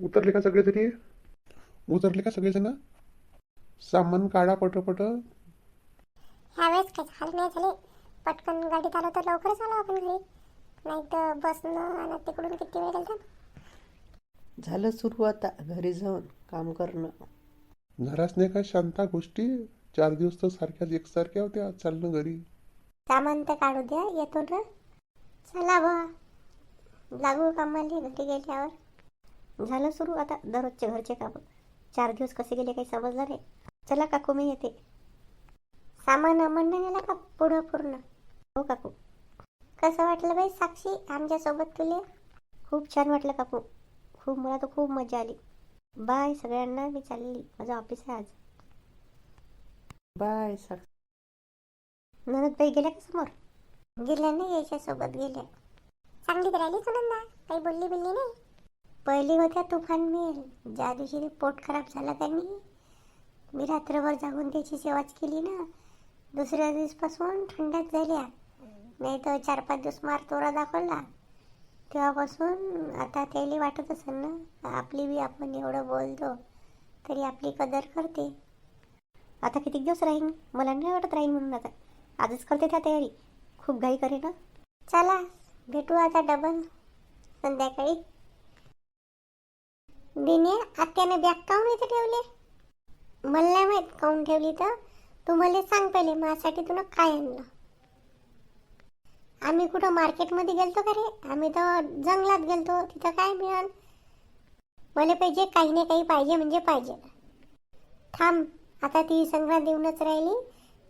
उतरले का सगळेजणी? उतरले का सगळेजण? सामान काढा पटपट. ह्यावेळेस काही हाल नाही झाले. पटकन गाडीत आलो तर लवकरच आलो आपण घरी, नाही तर बसनं आणि तिकडून किती वेळ गेलता. झालं सुरू आता घरी जाऊन काम करणं. झालाच नाही का शांता गोष्टी? 4 दिवस तर सारख्याच एकसारख्या होत्या. चाल ना घरी. सामान तर काढू द्या, येतो ना. चला बा, लागू कामाला घरी गेल्यावर. झालं सुरू आता दररोजचे घरचे काम. 4 दिवस कसे गेले काही समजलं नाही. चला काकू मी येते. सामान नाही नेला का पुढं पूर्ण? हो काकू. कसं वाटलं बाई साक्षी आमच्यासोबत तुले? खूप छान वाटलं काकू. मला तर खूप मजा आली. बाय सगळ्यांना, मी चालली, माझं ऑफिस आहे आज. बाय. ननदबाई गेल्या का समोर? गेल्या नाही, याच्यासोबत गेल्या. चांगली तर राहिली सुनंदा, काही बोलली नाही. पहिली होत्या तुफान मेल. ज्या दिवशी पोट खराब झाला त्यांनी, मी रात्रभर जागून त्याची सेवाच केली ना. दुसऱ्या दिवसपासून थंड्यात झाल्या, नाही तर 4-5 दिवस मार तोरा दाखवला. तेव्हापासून आता त्याला वाटत असेल ना, आपली बी आपण एवढं बोलतो तरी आपली कदर करते. आता किती दिवस राहीन? मला नाही वाटत राहीन म्हणून. आता आजच करते त्या तयारी. खूप घाई करे ना. चला भेटू आता डबल संध्याकाळी. दिने आत्याने बॅग काऊन इथे ठेवले? मला नाही माहीत काऊन ठेवली, तर तू मला सांग पहिले, माझ्यासाठी तुला काय आणलं? आम्ही कुठं मार्केटमध्ये गेलतो का रे? आम्ही तर जंगलात गेलतो, तिथं काय मिळाल? मला पाहिजे काही ना काही, पाहिजे म्हणजे पाहिजे. थांब, आता ती संक्रांत येऊनच राहिली.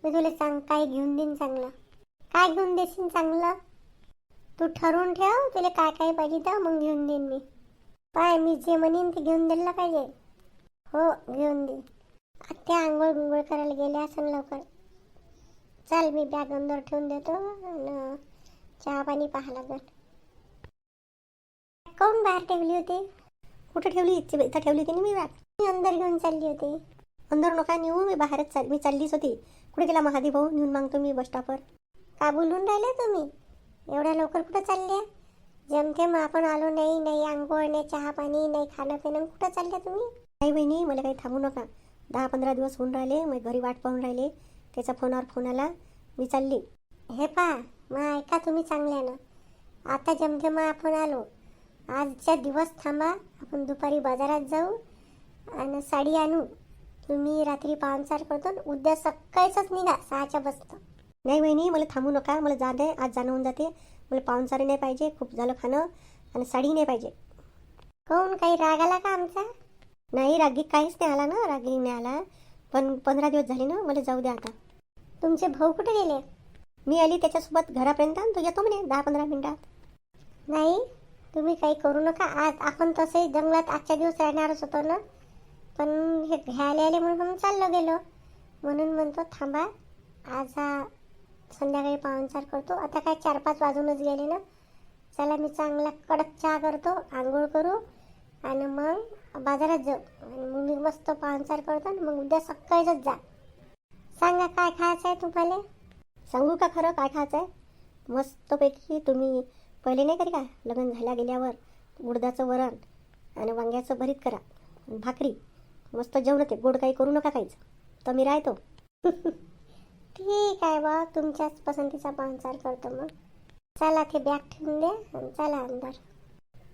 मी तुला सांग काय घेऊन देईन चांगलं. काय घेऊन देशील चांगलं? तू ठरवून ठेव तुला काय काय पाहिजे, तर मग घेऊन देईन मी. पाय मी जे म्हणेन ते घेऊन द्यायला पाहिजे. हो घेऊन दे. आत्या आंघोळ करायला गेल्या असं लवकर. चल मी बॅग अंदर ठेवून देतो आणि चहा पाणी पाहा लागल. काऊन बाहेर ठेवली होती? कुठे ठेवली? इथं ठेवली होती ना मी बॅग. मी अंदर घेऊन चालली होती. अंदर नका नेऊ, मी बाहेरच मी चाललीच होती. कुठे गेला महादेव भाऊ? नेऊन मागतो मी बस स्टॉपवर. का बोलून राहिले तुम्ही? एवढ्या लवकर कुठं चालल्या? जमतेम आपण आलो नाही, नाही आंघोळ, नाही चहा पाणी, नाही खाणं पिणं, कुठं चालल्या तुम्ही? नाही बहिणी, मला काही थांबू नका. 10-15 दिवस होऊन राहिले, मग घरी वाट पाहून राहिले. त्याचा फोनवर फोन आला, मी चालली. हे पहा मग ऐका तुम्ही चांगल्यानं. आता जमतेम आपण आलो, आजच्या दिवस थांबा. आपण दुपारी बाजारात जाऊ आणि साडी आणू. तुम्ही रात्री पाहुणचार करतो, उद्या सकाळीच निघा 6च्या बसतं. नाही बहिणी, मला थांबू नका. मला जा दे, आज जाणं होऊन जाते. मला पाहुणचारी नाही पाहिजे, खूप झालं खाणं, आणि साडी नाही पाहिजे. काऊन काही राग आला का आमचा? नाही रागी काहीच नाही आला ना, रागी नाही आला. पण 15 दिवस झाले ना, मला जाऊ द्या आता. तुमचे भाऊ कुठे गेले? मी आली त्याच्यासोबत घरापर्यंत, तो येतो म्हणे 10-15 मिनिटात. नाही तुम्ही काही करू नका. आज आपण तसे जंगलात आजच्या दिवस राहणारच होतो ना, पण हे घ्यायला आले म्हणून चाललो गेलो. म्हणून म्हणतो थांबा, आज संध्याकाळी पाहुणचार करतो. आता काय 4-5 वाजूनच गेले ना. चला मी चांगला कडक चहा करतो, आंघोळ करू आणि मग बाजारात जाऊ. आणि मग मी मस्त पाहुणचार करतो आणि मग उद्या सकाळीच जा. सांगा काय खायचं आहे तुम्हाला? सांगू का खरं काय खायचं आहे? मस्तपैकी तुम्ही पहिले नाही करी का, लग्न झाल्या गेल्यावर उडदाचं वरण आणि वांग्याचं भरीत करा, भाकरी मस्त जेवण. ते गोड काही करू नका काहीच, तर मी राहतो. ठीक आहे बा, तुमच्याच पसंतीचा पाहुणचार करतो मग. चला ते बॅग ठेवून द्या आणि चला अंदर.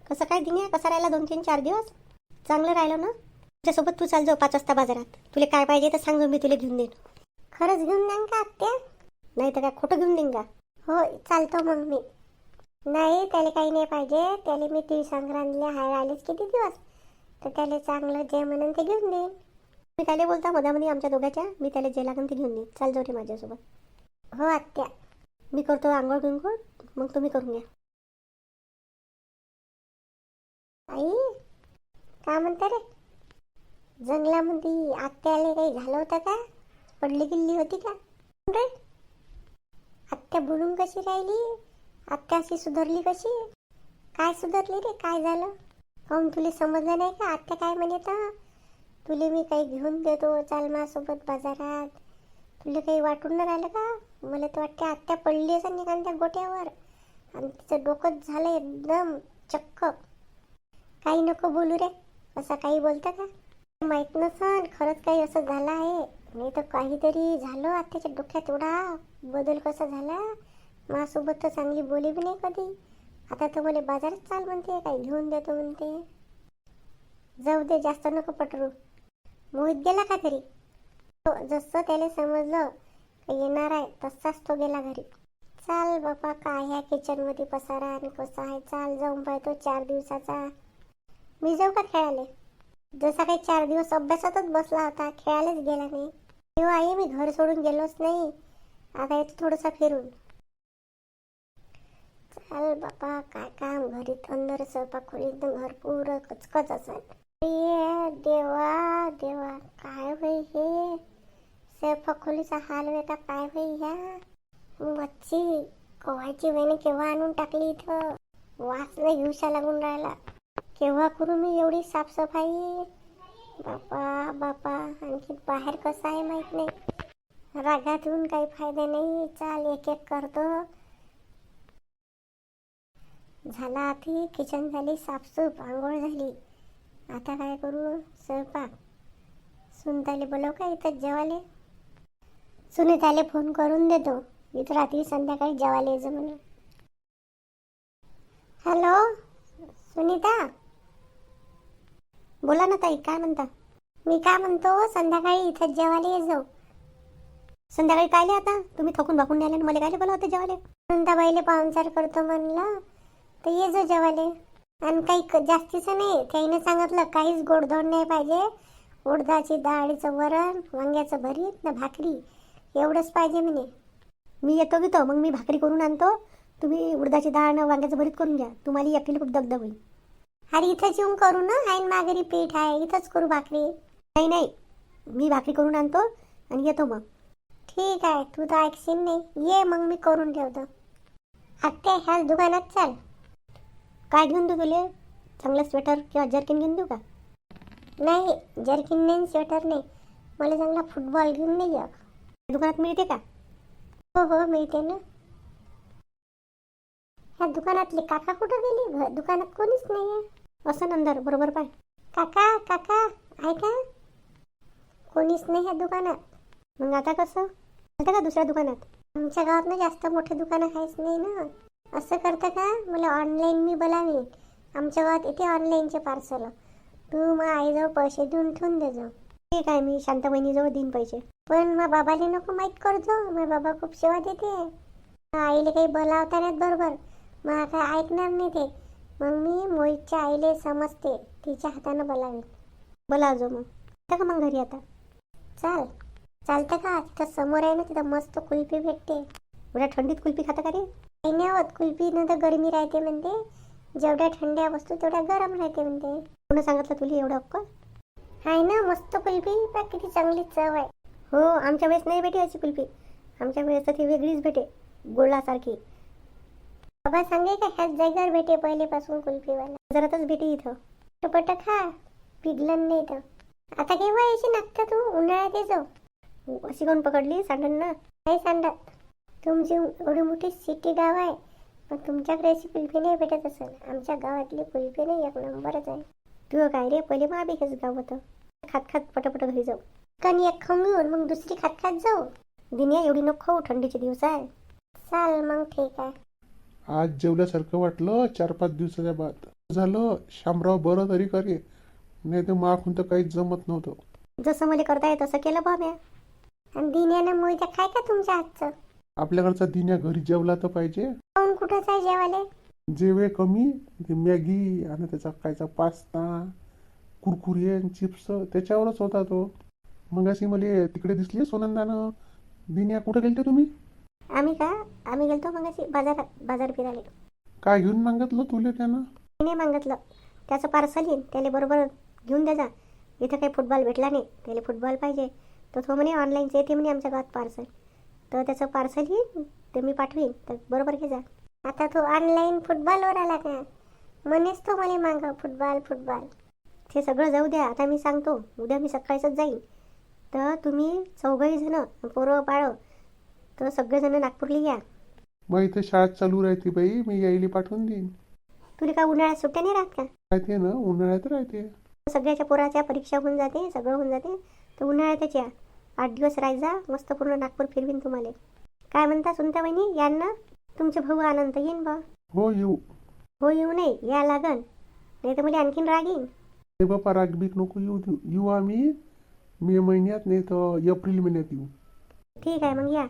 कसं काय दिन्या, कसा राहिला 2-3-4 दिवस? चांगलं राहिलं ना? तुझ्यासोबत तू चाल जाऊ 5 वाजता बाजारात. तुला काय पाहिजे तर सांग, मी तुला घेऊन देईन. खरंच घेऊन द्या का आत्या? नाही तर काय खोटं घेऊन देईन का? हो चालतो मग मी. नाही त्याला काही नाही पाहिजे, त्याला मी ती संक्रांतीला हाय आलीच किती दिवस, तर त्याला चांगलं जे म्हणून ते घेऊन देईन. मी त्याला बोलता मधामध्ये आमच्या दोघांच्या, मी त्याला जे लागेल ते घेऊन देईन. चाल जाऊ रे माझ्यासोबत. हो आत्या. मी करतो आंघोळ बिंघोळ, मग तुम्ही करून घ्या. आई काय म्हणता रे? जंगलामध्ये आत्याला काही झालं होतं का? पडली गिल्ली होती का रे? आत्या बोलून कशी राहिली? आत्या अशी सुधारली कशी? काय सुधारली रे? काय झालं? काऊन तुला समजलं नाही का आत्या काय म्हणत? तुला मी काही घेऊन देतो, चाल माझ्यासोबत बाजारात. तुला काही वाटून नाही राहिलं का? मला तर वाटते आत्या पडली असं निघाल त्या गोट्यावर आणि तिचं डोकंच झालं एकदम चक्क. काही नको बोलू रे, असं काही बोलतं का? माहित नसन खरंच काही असं झालं आहे. नाही तर काहीतरी झालं आत्याच्या डोक्यात. एवढा बदल कसा झाला. माझ्यासोबत तर चांगली बोली बी नाही कधी. आता तर मला बाजारात चाल म्हणते, काही घेऊन देतो म्हणते. जाऊ दे, जास्त नको पटरू. मोहित गेला का घरी? तो जसं त्याला समजलं का येणार आहे तसाच तो गेला घरी. चाल बापा, काय ह्या किचनमध्ये पसारा आणि कसा आहे. चाल जाऊन पाहतो 4 दिवसाचा. मी जाऊ का खेळायला? जसा काही 4 दिवस अभ्यासातच बसला होता, खेळायलाच गेला नाही. तेव्हा आई मी घर सोडून गेलोच नाही. आता येतो थोडंसं फिरून. चाल बापा, काय काम घरीत अंदर स्वयंपाक खोलीत घर पुरं कचकच असत. देवा देवा, काय होई हे. स्वयंपाक खोलीचा हाल वेगळा काय होई ह्या. मच्छी कवायची वेणे केव्हा आणून टाकली इथं. वास नाही घेऊशा लागून राहिला. केव्हा करू मी एवढी साफसफाई. बापा बापा, आणखी बाहेर कसं आहे माहित नाही. रागात येऊन काही फायदा नाही. चाल एक एक करतो. झाला आधी किचन झाली साफसूफ, आंघोळ झाली. आता काय करू? स्वयंपाक. सुनीताले बोलव का इथं जेवाले? सुनीताले फोन करून देतो, इथं रात्री संध्याकाळी जेवायला यायचं म्हणून. हॅलो सुनीता, बोला ना ताई, काय म्हणता? मी काय म्हणतो, संध्याकाळी इथं जेवायला ये जाऊ. संध्याकाळी कायले? आता तुम्ही थकून भाकून द्यायला मला कायले बोलावते जेवायला? सुनीताबाईले पाहुणचार करतो म्हणलं तर ये जो जेवायला. आणि काही जास्तीचं नाही, त्याने सांगितलं काहीच गोडधोड नाही पाहिजे. उडदाची डाळीचं वरण, वांग्याचं भरीत ना भाकरी एवढंच पाहिजे म्हणे. मी येतो घेतो, मग मी भाकरी करून आणतो. तुम्ही उडदाची डाळ ना वांग्याचं भरीत करून घ्या. तुम्हाला एकटीला खूप दगदग होईल. अरे इथंच येऊन करू ना, हाय माघारी पीठ आहे, इथंच करू भाकरी. नाही नाही, मी भाकरी करून आणतो आणि येतो मग. ठीक आहे, तू तर ऐकशील नाही. ये मग मी करून ठेवतो. आत्या ह्याच दुकानात चाल. काय घेऊन देऊ तुले? चांगलं स्वेटर किंवा जर्किन घेऊन देऊ का? नाही, जर्किन नाही, स्वेटर नाही. मला चांगला फुटबॉल घेऊन नाही या. दुकानात मिळते का? हो हो मिळते ना. ह्या दुकानातले काका कुठं गेली? दुकानात कोणीच नाही आहे. असं नंतर बरोबर पाय. काका काका ऐका, कोणीच नाही ह्या दुकानात. मग आता कसं चालतं का दुसऱ्या दुकानात? आमच्या गावात ना जास्त मोठे दुकानं काहीच नाही ना. असं करतं का? मला ऑनलाईन मी बोलावीन. आमच्या गावात येते ऑनलाईनचे पार्सल. तू मग आईजवळ पैसे देऊन ठेवून देजो. ठीक आहे, मी शांता बहिणीजवळ देईन पैसे. पण मग बाबाला नको माहीत करतो. मग बाबा खूप सेवा देते. आईला काही बोलावता नाहीत बरोबर. मग काय ऐकणार नाही ते. मग मी मोहितच्या आईले समजते, तिच्या हातानं बोलावीन. बोलावजो मग. का मग घरी आता चाल. चालतं का? तिथं समोर आहे ना, तिथं मस्त कुल्फी भेटते. एवढ्या थंडीत कुल्फी खाता का रे? काही नाही होत, कुल्फी नंतर गरमी राहते म्हणते. जेवढ्या थंड्या वस्तू तेवढ्या गरम राहते म्हणते. कोणी सांगितलं तुला एवढं अक्कल? आहे ना मस्त कुल्फी, पण किती चांगली चव आहे. हो, आमच्या वेळेस नाही भेटे अशी कुल्फी. आमच्या वेळेस ती वेगळीच भेटे, गोळासारखी. बाबा सांगे का ह्याच जागेवर भेटे पहिलेपासून कुल्फीवाला. बाजारातच भेटे इथं. पट खा, पिघलन नाही तर. आता केव्हा यायची नागता तू? उन्हाळ्यात येजो. अशी कोण पकडली सांडण ना? नाही सांडत. तुमची एवढी मोठी सिटी गाव आहे, पण तुमच्याकडे अशी कुल्फी नाही भेटत असेल. आमच्या गावातली कुल्फी नाही, एक नंबरच आहे. तू काय रे, पहिले मग हेच गाव होतं. खात खात पटापट घरी जाऊ. कणी एक खाऊन घेऊन मग दुसरी खात खात जाऊ. दिन्या एवढी नको खाऊ, थंडीचे दिवस आहे. चाल मग ठीक आहे. आज जेवल्यासारखं वाटलं 4-5 दिवसाच्या बाद. झालं शामराव बरं तरी करे, नाही तर मागून तर काहीच जमत नव्हतं. जसं मला करता येत तसं केलं बा म्या. आणि दिन्यानं मोहित्या काय का तुमच्या हातचं? आपल्याकडचा दिन्या घरी जेवला तर पाहिजे. कोण कुठंच आहे जेवाले? जेवे कमी, ते मॅगी आणि त्याचा कायचा पास्ता, कुरकुरे चिप्स त्याच्यावरच होता तो. मग अशी मला तिकडे दिसली सोनंदानं. दिन्या कुठं गेलते तुम्ही? आम्ही गेलतो मग अशी बाजारात, बाजार फिरायला. काय घेऊन मागितलं तुले त्यानं? नाही मागितलं, त्याचं पार्सल येईन, त्याला बरोबर घेऊन द्या जा. इथं काही फुटबॉल भेटला नाही, त्याला फुटबॉल पाहिजे. तर तो म्हणे ऑनलाईनचं येते म्हणे आमच्या गावात पार्सल. तर त्याचं पार्सल येईन, ते मी पाठवीन, तर बरोबर घे जा. आता तो ऑनलाईन फुटबॉलवर आला का? म्हणेच तो मला मागं फुटबॉल. ते सगळं जाऊ द्या. आता मी सांगतो, उद्या मी सकाळीच जाईन. तर तुम्ही 4 जण पोरं बाळं तर सगळेजण नागपूरला या. मग इथे शाळा चालू राहते बाई, मी यायला पाठवून देईन. तुला काय उन्हाळ्यात सुट्ट्या नाही राहत का? राहते ना, उन्हाळ्यात राहते. सगळ्याच्या पोराच्या परीक्षा होऊन जाते, सगळं होऊन जाते. तर उन्हाळ्यातच या, 8 दिवस राहायचा, मस्त पूर्ण नागपूर फिरवीन तुम्हाला. काय म्हणता सुनता वहिनी, यान ना? तुमचे भाऊ आनंद येईन बा. हो येऊ. हो येऊ नये, या लागन, नाही तर मला आणखीन राग येईन. नाही बापा, राग बीक नको येऊ आम्ही मे महिन्यात, नाही तर एप्रिल महिन्यात येऊ. ठीक आहे मग या.